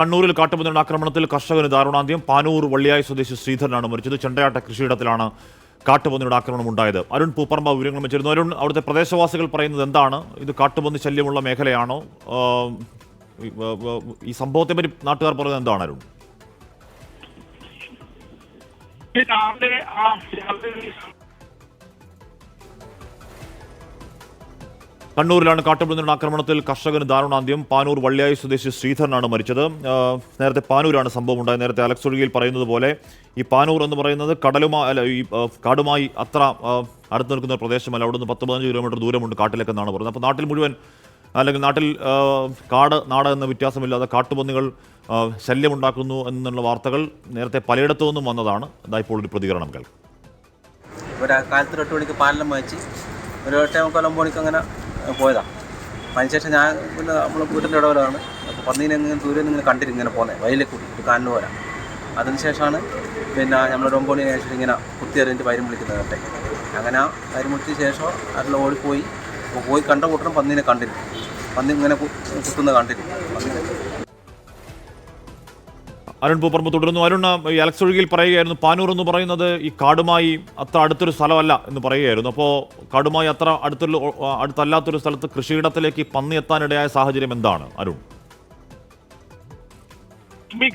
കണ്ണൂരിൽ കാട്ടുപന്നിയുടെ ആക്രമണത്തിൽ കർഷകന് ദാരുണാന്ത്യം. പാനൂർ വള്ളിയായി സ്വദേശി ശ്രീധരനാണ് മരിച്ചത്. ചെണ്ടയാട്ട കൃഷിയിടത്തിലാണ് കാട്ടുപന്നിയുടെ ആക്രമണം ഉണ്ടായത്. അരുൺ പൂപ്പറമ്പ വിവരങ്ങൾ വെച്ചിരുന്നു. അരുൺ, അവിടുത്തെ പ്രദേശവാസികൾ പറയുന്നത് എന്താണ്? ഇത് കാട്ടുപന്നി ശല്യമുള്ള മേഖലയാണോ? ഈ സംഭവത്തെ പറ്റി നാട്ടുകാർ പറയുന്നത് എന്താണ് അരുൺ? കണ്ണൂരിലാണ് കാട്ടുപന്നിയുടെ ആക്രമണത്തിൽ കർഷകന് ദാരുണാന്ത്യം. പാനൂർ വള്ളിയായി സ്വദേശി ശ്രീധരനാണ് മരിച്ചത്. നേരത്തെ പാനൂരാണ് സംഭവം ഉണ്ടായത്. നേരത്തെ അലക്സ് ഒഴുകിയിൽ പറയുന്നത് പോലെ ഈ പാനൂർ എന്ന് പറയുന്നത് കാടുമായി അത്ര അടുത്ത് നിൽക്കുന്ന ഒരു പ്രദേശമല്ല. അവിടെ നിന്ന് 10-15 കിലോമീറ്റർ ദൂരമുണ്ട് കാട്ടിലേക്കെന്നാണ് പറയുന്നത്. അപ്പോൾ നാട്ടിൽ മുഴുവൻ അല്ലെങ്കിൽ നാട്ടിൽ നാട് എന്ന വ്യത്യാസമില്ലാതെ കാട്ടുപന്നികൾ ശല്യമുണ്ടാക്കുന്നു എന്നുള്ള വാർത്തകൾ നേരത്തെ പലയിടത്തു നിന്നും വന്നതാണ്. ഇപ്പോൾ ഒരു പ്രതികരണം കേൾക്കാം. കാലത്ത് 8 മണിക്ക് പാലെല്ലാം വായിച്ച് ഒരു 8:45 മണിക്ക് അങ്ങനെ പോയതാണ്. അതിനുശേഷം ഞാൻ പിന്നെ നമ്മൾ വീട്ടിൻ്റെ ഇടവലാണ്. അപ്പോൾ പന്നീനെ ഇങ്ങനെ ദൂരെ ഇങ്ങനെ കണ്ടിട്ട് ഇങ്ങനെ പോകുന്നത് വയലിൽ കൂടി ഒരു കാലിന് പോരാ. അതിനുശേഷമാണ് പിന്നെ നമ്മളൊരു 9 മണിക്ക് ശേഷം ഇങ്ങനെ കുത്തിയെറിഞ്ഞിട്ട് വരും വിളിക്കുന്നത് കേട്ടെ. അങ്ങനെ വരും വിളിച്ച ശേഷം അതിൽ ഓടിപ്പോയി കണ്ട കൂട്ടരും പന്നീനെ കണ്ടിരുന്നു. പന്നി ഇങ്ങനെ കുത്തുന്നത് കണ്ടിരുന്നു പന്നീനെ. അരുൺ പൂപ്പറമ്പ് തുടരുന്നു. അരുൺ, ഈ അലക്സ് ഒഴുകിയിൽ പറയുകയായിരുന്നു പാനൂർ എന്ന് പറയുന്നത് ഈ കാടുമായി അത്ര അടുത്തൊരു സ്ഥലമല്ല എന്ന് പറയുകയായിരുന്നു. അപ്പോൾ കാടുമായി അത്ര അടുത്തല്ലാത്തൊരു സ്ഥലത്ത് കൃഷിയിടത്തിലേക്ക് പന്നി എത്താനിടയായ സാഹചര്യം എന്താണ് അരുൺ?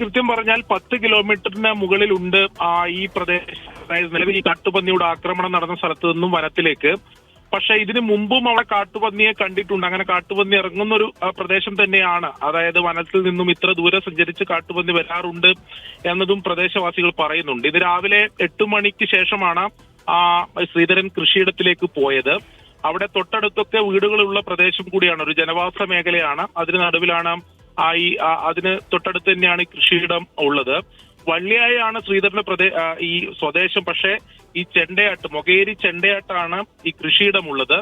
കൃത്യം പറഞ്ഞാൽ 10 കിലോമീറ്ററിന് മുകളിലുണ്ട് ഈ പ്രദേശം. അതായത് നിലവിൽ ഈ കാട്ടുപന്നിയുടെ ആക്രമണം നടന്ന സ്ഥലത്ത് നിന്നും വനത്തിലേക്ക്. പക്ഷെ ഇതിനു മുമ്പും അവിടെ കാട്ടുപന്നിയെ കണ്ടിട്ടുണ്ട്. അങ്ങനെ കാട്ടുപന്നി ഇറങ്ങുന്ന ഒരു പ്രദേശം തന്നെയാണ്. അതായത് വനത്തിൽ നിന്നും ഇത്ര ദൂരം സഞ്ചരിച്ച് കാട്ടുപന്നി വരാറുണ്ട് എന്നതും പ്രദേശവാസികൾ പറയുന്നുണ്ട്. ഇത് രാവിലെ 8 മണിക്ക് ശേഷമാണ് ശ്രീധരൻ കൃഷിയിടത്തിലേക്ക് പോയത്. അവിടെ തൊട്ടടുത്തൊക്കെ വീടുകളുള്ള പ്രദേശം കൂടിയാണ്, ഒരു ജനവാസ മേഖലയാണ്. അതിന് നടുവിലാണ് അതിന് തൊട്ടടുത്ത് തന്നെയാണ് ഈ കൃഷിയിടം ഉള്ളത്. വള്ളിയായാണ് ശ്രീധരന്റെ ഈ സ്വദേശം. പക്ഷേ ഈ മൊകേരി ചെണ്ടയാട്ടാണ് ഈ കൃഷിയിടമുള്ളത്.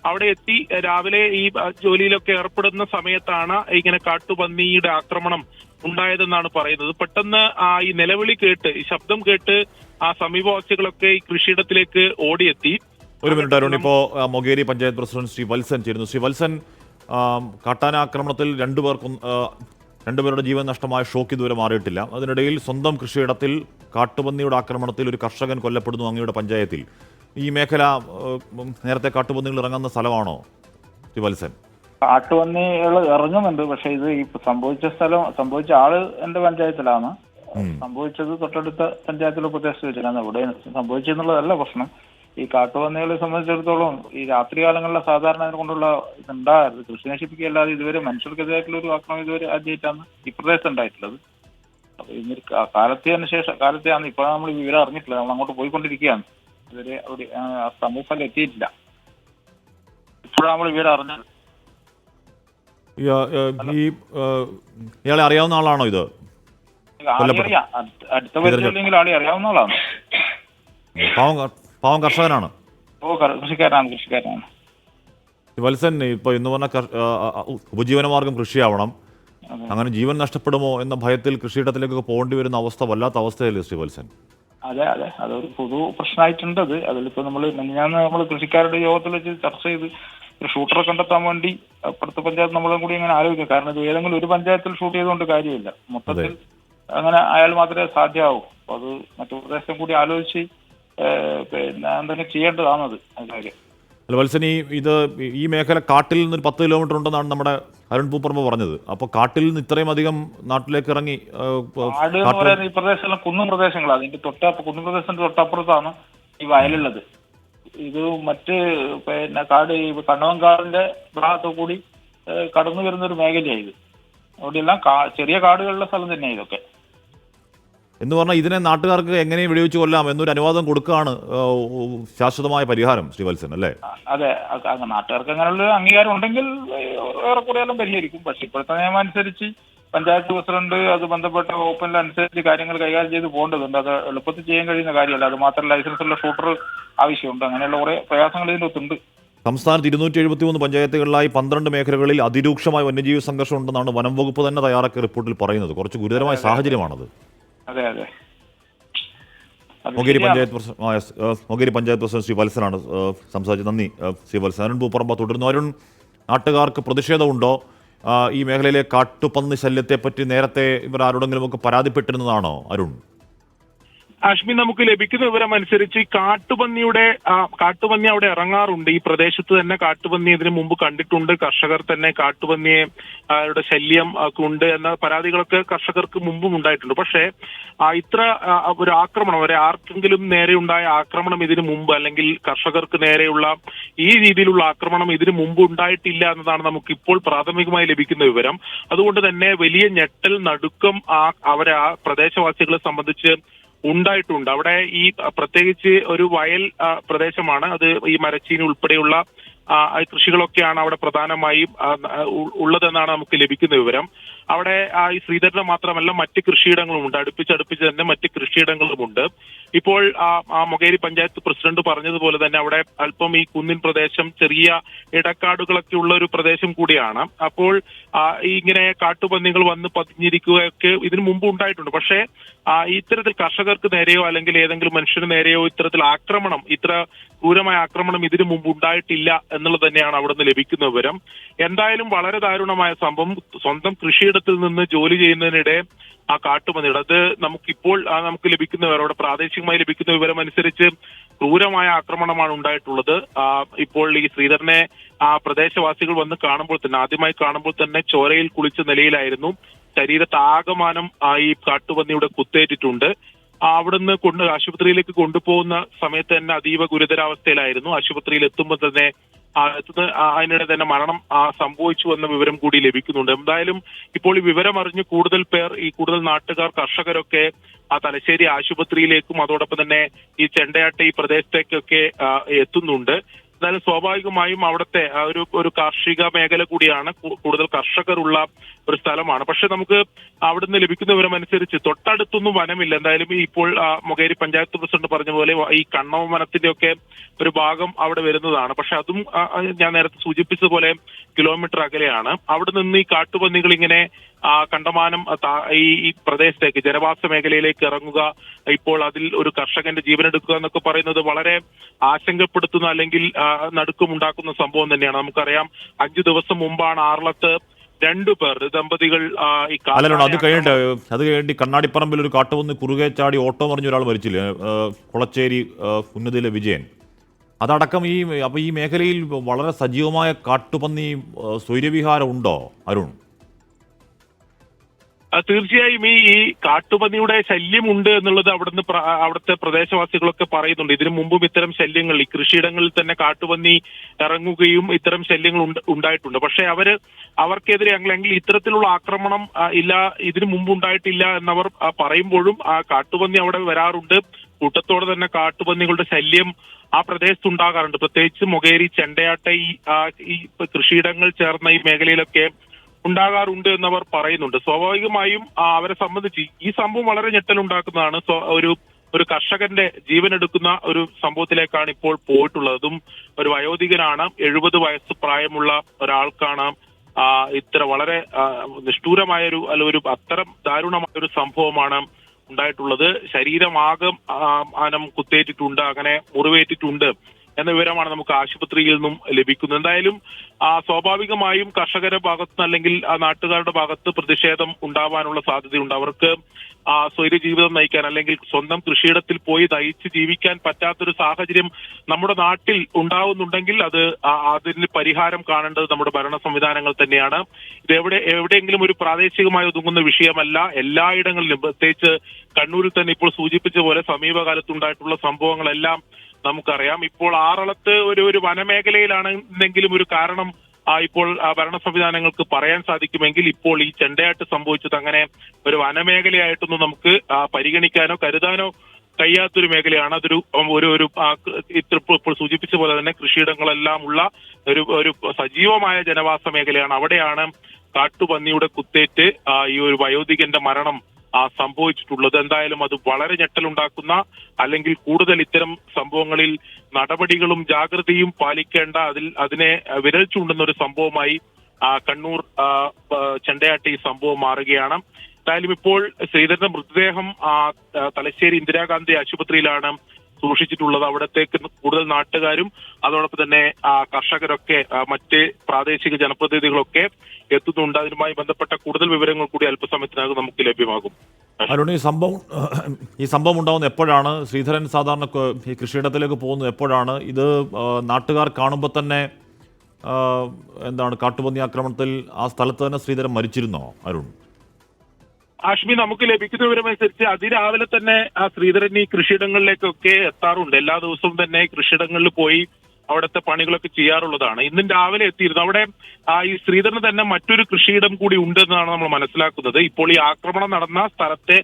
അവിടെ എത്തി രാവിലെ ഈ ജോലിയിലൊക്കെ ഏർപ്പെടുന്ന സമയത്താണ് ഇങ്ങനെ കാട്ടുപന്നിയുടെ ആക്രമണം ഉണ്ടായതെന്നാണ് പറയുന്നത്. പെട്ടെന്ന് ഈ നിലവിളി കേട്ട്, ഈ ശബ്ദം കേട്ട് സമീപവാസികളൊക്കെ ഈ കൃഷിയിടത്തിലേക്ക് ഓടിയെത്തി. ഒരു മിനിറ്റ് അരുൺ, ഇപ്പോ മൊകേരി പഞ്ചായത്ത് പ്രസിഡന്റ് ശ്രീ വത്സൻ ചേരുന്നു. ശ്രീ വത്സൻ, കാട്ടാനാക്രമണത്തിൽ രണ്ടുപേരുടെ ജീവൻ നഷ്ടമായ ഷോക്ക് ഇതുവരെ മാറിയിട്ടില്ല. അതിനിടയിൽ സ്വന്തം കൃഷിയിടത്തിൽ കാട്ടുപന്നിയുടെ ആക്രമണത്തിൽ ഒരു കർഷകൻ കൊല്ലപ്പെടുന്നു അങ്ങയുടെ പഞ്ചായത്തിൽ. ഈ മേഖല നേരത്തെ കാട്ടുപന്നികൾ ഇറങ്ങുന്ന സ്ഥലമാണോ ശ്രീ വത്സൻ? കാട്ടുപന്നികൾ ഇറങ്ങുന്നുണ്ട്. പക്ഷെ ഇത് ഈ സംഭവിച്ച ആള് എന്റെ പഞ്ചായത്തിലാണ്. സംഭവിച്ചത് തൊട്ടടുത്ത പഞ്ചായത്തിലെ പ്രദേശത്ത് വെച്ചിട്ടാണ്. ഇവിടെ സംഭവിച്ചെന്നുള്ളതല്ല പ്രശ്നം. ഈ കാട്ടുപന്നികളെ സംബന്ധിച്ചിടത്തോളം ഈ രാത്രികാലങ്ങളിലെ സാധാരണ അതിനെ കൊണ്ടുള്ള ഇതുണ്ടാകരുത്. കൃഷി നശിപ്പിക്കുകയല്ലാതെ ഇതുവരെ മനുഷ്യർക്കെതിരായിട്ടുള്ള ഒരു ആക്രമണം ഇതുവരെ ആദ്യമായിട്ടാണ് ഈ പ്രദേശത്ത് ഉണ്ടായിട്ടുള്ളത്. അപ്പൊ ഇന്നൊരു കാലത്തെയാണ് ഇപ്പൊ നമ്മൾ വിവരം അറിഞ്ഞിട്ടില്ല. നമ്മൾ അങ്ങോട്ട് പോയിക്കൊണ്ടിരിക്കുകയാണ്. ഇതുവരെ അവിടെ സമൂഹത്തിൽ എത്തിയിട്ടില്ല. ഇപ്പോഴാണ് നമ്മൾ വിവരം അറിഞ്ഞത്. ഇയാളെ അറിയാവുന്ന ആളാണോ ഇത്? അറിയാം, അടുത്ത പരിചയമില്ലെങ്കിൽ ആളെ അറിയാവുന്ന ആളാണ്. പാവം കർഷകനാണ്. കൃഷിക്കാരനാണ്. വത്സൻ, ഇപ്പൊ എന്ന് പറഞ്ഞ ഉപജീവനമാർഗം കൃഷിയാവണം. അങ്ങനെ ജീവൻ നഷ്ടപ്പെടുമോ എന്ന ഭയത്തിൽ കൃഷിയിടത്തിലേക്കൊക്കെ പോകേണ്ടി വരുന്ന അവസ്ഥ വല്ലാത്ത അവസ്ഥയല്ലേ ശ്രീ വത്സൻ? അതെ, അതൊരു പൊതു പ്രശ്നമായിട്ടുണ്ട്. അതിലിപ്പോ നമ്മൾ കൃഷിക്കാരുടെ യോഗത്തിൽ വെച്ച് ചർച്ച ചെയ്ത് ഒരു ഷൂട്ടറെ കണ്ടെത്താൻ വേണ്ടി അപ്പുറത്തെ പഞ്ചായത്ത് നമ്മളും കൂടി അങ്ങനെ ആലോചിക്കാം. കാരണം ഇത് ഏതെങ്കിലും ഒരു പഞ്ചായത്തിൽ ഷൂട്ട് ചെയ്തുകൊണ്ട് കാര്യമില്ല. മൊത്തത്തിൽ അങ്ങനെ അയാൾ മാത്രമേ സാധ്യമാവൂ. അപ്പൊ അത് മറ്റു പ്രദേശം കൂടി ആലോചിച്ച് പിന്നെ എന്തെങ്കിലും ചെയ്യേണ്ടതാണത് കാര്യം. അല്ല വത്സൻ, ഈ മേഖല കാട്ടിൽ നിന്ന് 10 കിലോമീറ്റർ ഉണ്ടെന്നാണ് നമ്മുടെ അരുൺ പൂപ്പറമ്പ് പറഞ്ഞത്. അപ്പൊ കാട്ടിൽ നിന്ന് ഇത്രയും അധികം നാട്ടിലേക്ക് ഇറങ്ങി കാട് എന്ന് പറയുന്നത് ഈ പ്രദേശമെല്ലാം കുന്നും പ്രദേശങ്ങളാണ്. അതിന്റെ കുന്നും പ്രദേശത്തിന്റെ തൊട്ടപ്പുറത്താണ് ഈ വയലുള്ളത്. ഇത് മറ്റ് പിന്നെ കാട് ഈ കണ്ണവൻകാടിന്റെ ഭാഗത്തു കൂടി കടന്നു വരുന്ന ഒരു മേഖലയാണ് ഇത്. അവിടെയെല്ലാം ചെറിയ കാടുകളുടെ സ്ഥലം തന്നെയാണ് ഇതൊക്കെ. എന്ന് പറഞ്ഞാൽ ഇതിനെ നാട്ടുകാർക്ക് എങ്ങനെയും വെടിവെച്ച് കൊല്ലാം എന്നൊരു അനുവാദം കൊടുക്കുകയാണ് ശാശ്വതമായ പരിഹാരം ശ്രീ വത്സൻ, അല്ലേ? അതെ, നാട്ടുകാർക്ക് അങ്ങനെയുള്ള അംഗീകാരം ഉണ്ടെങ്കിൽ ഏറെക്കുറെയെല്ലാം പരിഹരിക്കും. പക്ഷെ ഇപ്പോഴത്തെ നിയമം അനുസരിച്ച് പഞ്ചായത്ത് പ്രസിഡന്റ് അത് ബന്ധപ്പെട്ട വകുപ്പിനനുസരിച്ച് കാര്യങ്ങൾ കൈകാര്യം ചെയ്ത് പോകേണ്ടതുണ്ട്. അത് എളുപ്പത്തിൽ ചെയ്യാൻ കഴിയുന്ന കാര്യമല്ല. അത് മാത്രം ലൈസൻസ് ഉള്ള ഷൂട്ടർ ആവശ്യമുണ്ട്. അങ്ങനെയുള്ള കുറെ പ്രയാസങ്ങൾ ഇതിൻ്റെ ഒത്തുണ്ട്. സംസ്ഥാനത്ത് 273 പഞ്ചായത്തുകളിലായി 12 മേഖലകളിൽ അതിരൂക്ഷമായ വന്യജീവി സംഘർഷം ഉണ്ടെന്നാണ് വനം വകുപ്പ് തന്നെ തയ്യാറാക്കിയ റിപ്പോർട്ടിൽ പറയുന്നത്. കുറച്ച് ഗുരുതരമായ സാഹചര്യമാണത്. അതെ. മൊകേരി പഞ്ചായത്ത് പ്രസിഡന്റ് ശ്രീ വത്സനാണ് സംസാരിച്ചത്. നന്ദി ശ്രീ വത്സൻ. അരുൺ പൂപ്പറമ്പ തുടരുന്നു. അരുൺ, നാട്ടുകാർക്ക് പ്രതിഷേധമുണ്ടോ? ഈ മേഖലയിലെ കാട്ടുപന്നി ശല്യത്തെപ്പറ്റി നേരത്തെ ഇവർ ആരോടെങ്കിലും ഒക്കെ പരാതിപ്പെട്ടിരുന്നതാണോ അരുൺ? അശ്മി, നമുക്ക് ലഭിക്കുന്ന വിവരം അനുസരിച്ച് ഈ കാട്ടുപന്നി അവിടെ ഇറങ്ങാറുണ്ട്. ഈ പ്രദേശത്ത് തന്നെ കാട്ടുപന്നി ഇതിനു മുമ്പ് കണ്ടിട്ടുണ്ട്. കർഷകർ തന്നെ കാട്ടുപന്നിയെ ശല്യം ഉണ്ട് എന്ന പരാതികളൊക്കെ കർഷകർക്ക് മുമ്പും ഉണ്ടായിട്ടുണ്ട്. പക്ഷേ ഇത്ര ഒരു ആക്രമണം ആർക്കെങ്കിലും നേരെ ഉണ്ടായ ആക്രമണം ഇതിനു മുമ്പ്, അല്ലെങ്കിൽ കർഷകർക്ക് നേരെയുള്ള ഈ രീതിയിലുള്ള ആക്രമണം ഇതിനു മുമ്പ് ഉണ്ടായിട്ടില്ല എന്നതാണ് നമുക്ക് ഇപ്പോൾ പ്രാഥമികമായി ലഭിക്കുന്ന വിവരം. അതുകൊണ്ട് തന്നെ വലിയ ഞെട്ടൽ, നടുക്കം അവരെ ആ പ്രദേശവാസികളെ സംബന്ധിച്ച് ഉണ്ടായിട്ടുണ്ട്. അവിടെ ഈ പ്രത്യേകിച്ച് ഒരു വയൽ പ്രദേശമാണ് അത്. ഈ മരച്ചീനി ഉൾപ്പെടെയുള്ള കൃഷികളൊക്കെയാണ് അവിടെ പ്രധാനമായും ഉള്ളതെന്നാണ് നമുക്ക് ലഭിക്കുന്ന വിവരം. അവിടെ ഈ ശ്രീധരന് മാത്രമല്ല മറ്റ് കൃഷിയിടങ്ങളുമുണ്ട്. അടുപ്പിച്ചടുപ്പിച്ച് തന്നെ മറ്റ് കൃഷിയിടങ്ങളുമുണ്ട്. ഇപ്പോൾ മൊകേരി പഞ്ചായത്ത് പ്രസിഡന്റ് പറഞ്ഞതുപോലെ തന്നെ അവിടെ അല്പം ഈ കുന്നിൻ പ്രദേശം, ചെറിയ ഇടക്കാടുകളൊക്കെ ഉള്ള ഒരു പ്രദേശം കൂടിയാണ്. അപ്പോൾ ഇങ്ങനെ കാട്ടുപന്നികൾ വന്ന് പതിഞ്ഞിരിക്കുകയൊക്കെ ഇതിനു മുമ്പ് ഉണ്ടായിട്ടുണ്ട്. പക്ഷേ ഇത്തരത്തിൽ കർഷകർക്ക് നേരെയോ അല്ലെങ്കിൽ ഏതെങ്കിലും മനുഷ്യന് നേരെയോ ഇത്തരത്തിൽ ആക്രമണം, ഇത്ര ക്രൂരമായ ആക്രമണം ഇതിനു മുമ്പ് ഉണ്ടായിട്ടില്ല എന്നുള്ളത് തന്നെയാണ് അവിടെ നിന്ന് ലഭിക്കുന്ന വിവരം. എന്തായാലും വളരെ ദാരുണമായ സംഭവം. സ്വന്തം കൃഷിയിടത്തിൽ നിന്ന് ജോലി ചെയ്യുന്നതിനിടെ ആ കാട്ടുപന്നിയുടെ അത് നമുക്കിപ്പോൾ നമുക്ക് ലഭിക്കുന്ന വിവരം, അവിടെ പ്രാദേശികമായി ലഭിക്കുന്ന വിവരം അനുസരിച്ച് ക്രൂരമായ ആക്രമണമാണ് ഉണ്ടായിട്ടുള്ളത്. ഇപ്പോൾ ഈ ശ്രീധരനെ പ്രദേശവാസികൾ വന്ന് കാണുമ്പോൾ തന്നെ, ആദ്യമായി കാണുമ്പോൾ തന്നെ ചോരയിൽ കുളിച്ച നിലയിലായിരുന്നു. ശരീരത്താകമാനം ഈ കാട്ടുപന്നിയുടെ കുത്തേറ്റിട്ടുണ്ട്. അവിടുന്ന് ആശുപത്രിയിലേക്ക് കൊണ്ടുപോകുന്ന സമയത്ത് തന്നെ അതീവ ഗുരുതരാവസ്ഥയിലായിരുന്നു. ആശുപത്രിയിൽ എത്തുമ്പോൾ തന്നെ അതിനിടെ തന്നെ മരണം സംഭവിച്ചു എന്ന വിവരം കൂടി ലഭിക്കുന്നുണ്ട്. എന്തായാലും ഇപ്പോൾ ഈ വിവരം അറിഞ്ഞ് കൂടുതൽ നാട്ടുകാർ, കർഷകരൊക്കെ തലശ്ശേരി ആശുപത്രിയിലേക്കും അതോടൊപ്പം തന്നെ ഈ ചെണ്ടയാട്ട ഈ പ്രദേശത്തേക്കൊക്കെ എത്തുന്നുണ്ട്. എന്നാലും സ്വാഭാവികമായും അവിടുത്തെ ഒരു കാർഷിക മേഖല കൂടിയാണ്, കൂടുതൽ കർഷകരുള്ള ഒരു സ്ഥലമാണ്. പക്ഷെ നമുക്ക് അവിടുന്ന് ലഭിക്കുന്ന വിവരം അനുസരിച്ച് തൊട്ടടുത്തൊന്നും വനമില്ല. എന്തായാലും ഇപ്പോൾ മൊകേരി പഞ്ചായത്ത് പ്രസിഡന്റ് പറഞ്ഞ പോലെ ഈ കണ്ണവ വനത്തിന്റെ ഒക്കെ ഒരു ഭാഗം അവിടെ വരുന്നതാണ്. പക്ഷെ അതും ഞാൻ നേരത്തെ സൂചിപ്പിച്ചതുപോലെ കിലോമീറ്റർ അകലെയാണ്. അവിടെ നിന്ന് ഈ കാട്ടുപന്നികൾ ഇങ്ങനെ കണ്ടമാനം ഈ പ്രദേശത്തേക്ക്, ജനവാസ മേഖലയിലേക്ക് ഇറങ്ങുക, ഇപ്പോൾ അതിൽ ഒരു കർഷകന്റെ ജീവനെടുക്കുക എന്നൊക്കെ പറയുന്നത് വളരെ ആശങ്കപ്പെടുത്തുന്ന അല്ലെങ്കിൽ നടുക്കമുണ്ടാക്കുന്ന സംഭവം തന്നെയാണ്. നമുക്കറിയാം 5 ദിവസം മുമ്പാണ് ആറളത്ത് 2 പേർ ദമ്പതികൾ അത് കഴിഞ്ഞിട്ട് കണ്ണാടിപ്പറമ്പിൽ ഒരു കാട്ടുപന്നി കുറുകെ ചാടി ഓട്ടോ മറിഞ്ഞ ഒരാൾ മരിച്ചില്ലേ, കൊളച്ചേരി ഉന്നതിയിലെ വിജയൻ. അതടക്കം ഈ മേഖലയിൽ വളരെ സജീവമായ കാട്ടുപന്നി സ്വൈര്യവിഹാരം ഉണ്ടോ അരുൺ? തീർച്ചയായും ഈ കാട്ടുപന്നിയുടെ ശല്യമുണ്ട് എന്നുള്ളത് അവിടുത്തെ പ്രദേശവാസികളൊക്കെ പറയുന്നുണ്ട്. ഇതിനു മുമ്പും ഇത്തരം ശല്യങ്ങൾ ഈ കൃഷിയിടങ്ങളിൽ തന്നെ കാട്ടുപന്നി ഇറങ്ങുകയും ഇത്തരം ശല്യങ്ങൾ ഉണ്ടായിട്ടുണ്ട്. പക്ഷെ അവർക്കെതിരെ അല്ലെങ്കിൽ ഇത്തരത്തിലുള്ള ആക്രമണം ഇതിനു മുമ്പ് ഉണ്ടായിട്ടില്ല എന്നവർ പറയുമ്പോഴും ആ കാട്ടുപന്നി അവിടെ വരാറുണ്ട്. കൂട്ടത്തോടെ തന്നെ കാട്ടുപന്നികളുടെ ശല്യം ആ പ്രദേശത്ത് ഉണ്ടാകാറുണ്ട്. പ്രത്യേകിച്ച് മൊകേരി, ചെണ്ടയാട്ട ഈ കൃഷിയിടങ്ങൾ ചേർന്ന ഈ മേഖലയിലൊക്കെ ഉണ്ടാകാറുണ്ട് എന്നവർ പറയുന്നുണ്ട്. സ്വാഭാവികമായും അവരെ സംബന്ധിച്ച് ഈ സംഭവം വളരെ ഞെട്ടലുണ്ടാക്കുന്നതാണ്. ഒരു കർഷകന്റെ ജീവനെടുക്കുന്ന ഒരു സംഭവത്തിലേക്കാണ് ഇപ്പോൾ പോയിട്ടുള്ളത്. അതും ഒരു വയോധികനാണ്. 70 വയസ്സ് പ്രായമുള്ള ഒരാൾക്കാണ് ഇത്ര വളരെ നിഷ്ഠൂരമായ ഒരു അത്തരം ദാരുണമായ ഒരു സംഭവമാണ് ഉണ്ടായിട്ടുള്ളത്. ശരീരമാകം കുത്തേറ്റിട്ടുണ്ട്, അങ്ങനെ മുറിവേറ്റിട്ടുണ്ട് എന്ന വിവരമാണ് നമുക്ക് ആശുപത്രിയിൽ നിന്നും ലഭിക്കുന്നത്. എന്തായാലും സ്വാഭാവികമായും കർഷകരുടെ ഭാഗത്ത് അല്ലെങ്കിൽ നാട്ടുകാരുടെ ഭാഗത്ത് പ്രതിഷേധം ഉണ്ടാവാനുള്ള സാധ്യതയുണ്ട്. അവർക്ക് സ്വൈര്യ ജീവിതം നയിക്കാൻ അല്ലെങ്കിൽ സ്വന്തം കൃഷിയിടത്തിൽ പോയി നയിച്ച് ജീവിക്കാൻ പറ്റാത്തൊരു സാഹചര്യം നമ്മുടെ നാട്ടിൽ ഉണ്ടാവുന്നുണ്ടെങ്കിൽ അതിന് പരിഹാരം കാണേണ്ടത് നമ്മുടെ ഭരണ സംവിധാനങ്ങൾ തന്നെയാണ്. ഇത് എവിടെയെങ്കിലും ഒരു പ്രാദേശികമായി ഒതുങ്ങുന്ന വിഷയമല്ല. എല്ലായിടങ്ങളിലും, പ്രത്യേകിച്ച് കണ്ണൂരിൽ തന്നെ ഇപ്പോൾ സൂചിപ്പിച്ച പോലെ സമീപകാലത്തുണ്ടായിട്ടുള്ള സംഭവങ്ങളെല്ലാം നമുക്കറിയാം. ഇപ്പോൾ ആറളത്ത് ഒരു വനമേഖലയിലാണെന്നെങ്കിലും ഒരു കാരണം ഇപ്പോൾ ഭരണ സംവിധാനങ്ങൾക്ക് പറയാൻ സാധിക്കുമെങ്കിൽ ഇപ്പോൾ ഈ ചെണ്ടയാട്ട് സംഭവിച്ചത് അങ്ങനെ ഒരു വനമേഖലയായിട്ടൊന്നും നമുക്ക് പരിഗണിക്കാനോ കരുതാനോ കഴിയാത്തൊരു മേഖലയാണ്. അതൊരു ഇപ്പോൾ സൂചിപ്പിച്ച പോലെ തന്നെ കൃഷിയിടങ്ങളെല്ലാം ഉള്ള ഒരു സജീവമായ ജനവാസ മേഖലയാണ്. അവിടെയാണ് കാട്ടുപന്നിയുടെ കുത്തേറ്റ് ഈ ഒരു വയോധികന്റെ മരണം സംഭവിച്ചിട്ടുള്ളത്. എന്തായാലും അത് വളരെ ഞെട്ടലുണ്ടാക്കുന്ന, അല്ലെങ്കിൽ കൂടുതൽ ഇത്തരം സംഭവങ്ങളിൽ നടപടികളും ജാഗ്രതയും പാലിക്കേണ്ട, അതിനെ വിരൽ ചൂണ്ടുന്ന ഒരു സംഭവമായി കണ്ണൂർ ചെണ്ടയാട്ട് ഈ സംഭവം മാറുകയാണ്. എന്തായാലും ഇപ്പോൾ ശ്രീധരന്റെ മൃതദേഹം തലശ്ശേരി ഇന്ദിരാഗാന്ധി ആശുപത്രിയിലാണ് സൂക്ഷിച്ചിട്ടുള്ളത്. അവിടത്തേക്ക് കൂടുതൽ നാട്ടുകാരും അതോടൊപ്പം തന്നെ കർഷകരൊക്കെ മറ്റ് പ്രാദേശിക ജനപ്രതിനിധികളൊക്കെ എത്തുന്നുണ്ട്. അതിനുമായി ബന്ധപ്പെട്ട കൂടുതൽ വിവരങ്ങൾ കൂടി അല്പസമയത്തിനകം നമുക്ക് ലഭ്യമാകും. അരുൺ, ഈ സംഭവം ഉണ്ടാകുന്നത് എപ്പോഴാണ്? ശ്രീധരൻ സാധാരണ ഈ കൃഷിയിടത്തിലേക്ക് പോകുന്നത് എപ്പോഴാണ്? ഇത് നാട്ടുകാർ കാണുമ്പോൾ തന്നെ എന്താണ്, കാട്ടുപന്നി ആക്രമണത്തിൽ ആ സ്ഥലത്ത് തന്നെ ശ്രീധരൻ മരിച്ചിരുന്നോ അരുൺ? ആഷ്മി, നമുക്ക് ലഭിക്കുന്ന വിവരമനുസരിച്ച് അതിരാവിലെ തന്നെ ആ ശ്രീധരൻ ഈ കൃഷിയിടങ്ങളിലേക്കൊക്കെ എത്താറുണ്ട്. എല്ലാ ദിവസവും തന്നെ കൃഷിയിടങ്ങളിൽ പോയി അവിടുത്തെ പണികളൊക്കെ ചെയ്യാറുള്ളതാണ്. ഇന്നും രാവിലെ എത്തിയിരുന്നു. അവിടെ ഈ ശ്രീധരന് തന്നെ മറ്റൊരു കൃഷിയിടം കൂടി ഉണ്ടെന്നാണ് നമ്മൾ മനസ്സിലാക്കുന്നത്. ഇപ്പോൾ ഈ ആക്രമണം നടന്ന സ്ഥലത്തെ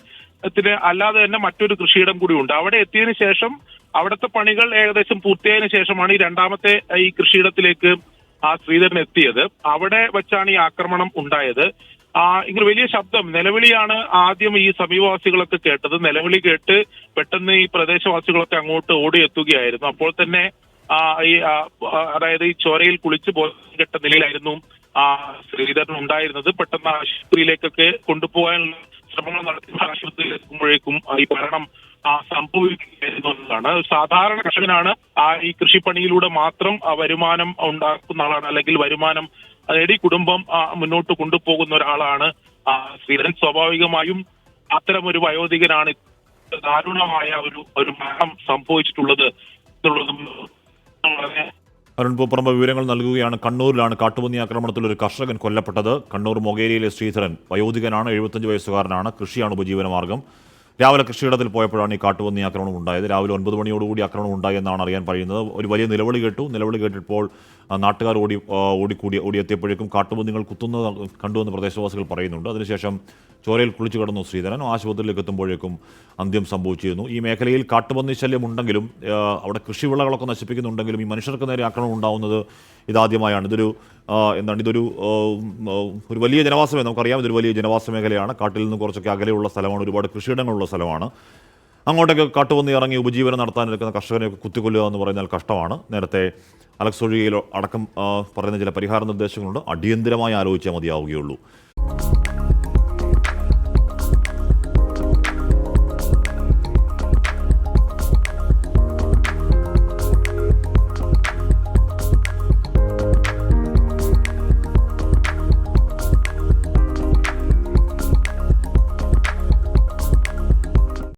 അല്ലാതെ തന്നെ മറ്റൊരു കൃഷിയിടം കൂടി ഉണ്ട്. അവിടെ എത്തിയതിനു ശേഷം അവിടുത്തെ പണികൾ ഏകദേശം പൂർത്തിയായതിനു ശേഷമാണ് ഈ രണ്ടാമത്തെ ഈ കൃഷിയിടത്തിലേക്ക് ആ ശ്രീധരൻ എത്തിയത്. അവിടെ വെച്ചാണ് ഈ ആക്രമണം ഉണ്ടായത്. ഇങ്ങനെ വലിയ ശബ്ദം, നിലവിളിയാണ് ആദ്യം ഈ സമീപവാസികളൊക്കെ കേട്ടത്. നിലവിളി കേട്ട് പെട്ടെന്ന് ഈ പ്രദേശവാസികളൊക്കെ അങ്ങോട്ട് ഓടിയെത്തുകയായിരുന്നു. അപ്പോൾ തന്നെ അതായത് ഈ ചോരയിൽ കുളിച്ച് ബോധംകെട്ട നിലയിലായിരുന്നു ശ്രീധരൻ ഉണ്ടായിരുന്നത്. പെട്ടെന്ന് ആശുപത്രിയിലേക്കൊക്കെ കൊണ്ടുപോകാനുള്ള ശ്രമങ്ങൾ നടത്തി ആശുപത്രിയിൽ എത്തുമ്പോഴേക്കും ഈ മരണം സംഭവിക്കുകയായിരുന്നു എന്നതാണ്. സാധാരണ കർഷകനാണ് ഈ കൃഷിപ്പണിയിലൂടെ മാത്രം വരുമാനം ഉണ്ടാക്കുന്ന ആളാണ്, അല്ലെങ്കിൽ വരുമാനം നേടി കുടുംബം മുന്നോട്ട് കൊണ്ടുപോകുന്ന ഒരാളാണ് ശ്രീധരൻ. സ്വാഭാവികമായും അത്തരം ഒരു വയോധികനാണ് ദാരുണമായ ഒരു മരണം സംഭവിച്ചിട്ടുള്ളത് എന്നുള്ളതും അരുൺ പൂപ്പറമ്പ് വിവരങ്ങൾ നൽകുകയാണ്. കണ്ണൂരിലാണ് കാട്ടുപന്നി ആക്രമണത്തിൽ ഒരു കർഷകൻ കൊല്ലപ്പെട്ടത്. കണ്ണൂർ മൊകേരിയിലെ ശ്രീധരൻ വയോധികനാണ്, 75 വയസ്സുകാരനാണ്. കൃഷിയാണ് ഉപജീവനമാർഗം. രാവിലെ കൃഷിയിടത്തിൽ പോയപ്പോഴാണ് ഈ കാട്ടുപന്നി ആക്രമണം ഉണ്ടായത്. രാവിലെ 9 മണിയോടുകൂടി ആക്രമണം ഉണ്ടായി എന്നാണ് അറിയാൻ കഴിയുന്നത്. ഒരു വലിയ നിലവിളി കേട്ടു. നിലവിളി കേട്ടപ്പോൾ നാട്ടുകാർ ഓടിയെത്തിയപ്പോഴേക്കും കാട്ടുപന്നികൾ കുത്തുന്നത് കണ്ടുവെന്ന് പ്രദേശവാസികൾ പറയുന്നുണ്ട്. അതിനുശേഷം ചോരയിൽ കുളിച്ചു കിടന്നു ശ്രീധരൻ. ആശുപത്രിയിലേക്ക് എത്തുമ്പോഴേക്കും അന്ത്യം സംഭവിച്ചിരുന്നു. ഈ മേഖലയിൽ കാട്ടുപന്നി ശല്യം ഉണ്ടെങ്കിലും അവിടെ കൃഷിവിളകളൊക്കെ നശിപ്പിക്കുന്നുണ്ടെങ്കിലും ഈ മനുഷ്യർക്ക് നേരെ ആക്രമണം ഉണ്ടാവുന്നത് ഇതാദ്യമായാണ്. ഇതൊരു വലിയ ജനവാസമേ നമുക്കറിയാം. ഇതൊരു വലിയ ജനവാസ മേഖലയാണ്. കാട്ടിൽ നിന്ന് കുറച്ചൊക്കെ അകലെയുള്ള സ്ഥലമാണ്. ഒരുപാട് കൃഷിയിടങ്ങളുള്ള സ്ഥലമാണ്. അങ്ങോട്ടൊക്കെ കാട്ടുപന്നി ഇറങ്ങി ഉപജീവനം നടത്താനെടുക്കുന്ന കർഷകരെയൊക്കെ കുത്തിക്കൊല്ലുക എന്ന് പറയുന്നത് കഷ്ടമാണ്. നേരത്തെ അലക്സ് ഒഴികയിൽ അടക്കം പറയുന്ന ചില പരിഹാര നിർദ്ദേശങ്ങളുണ്ട്. അടിയന്തരമായി ആലോചിച്ചാൽ മതിയാവുകയുള്ളൂ.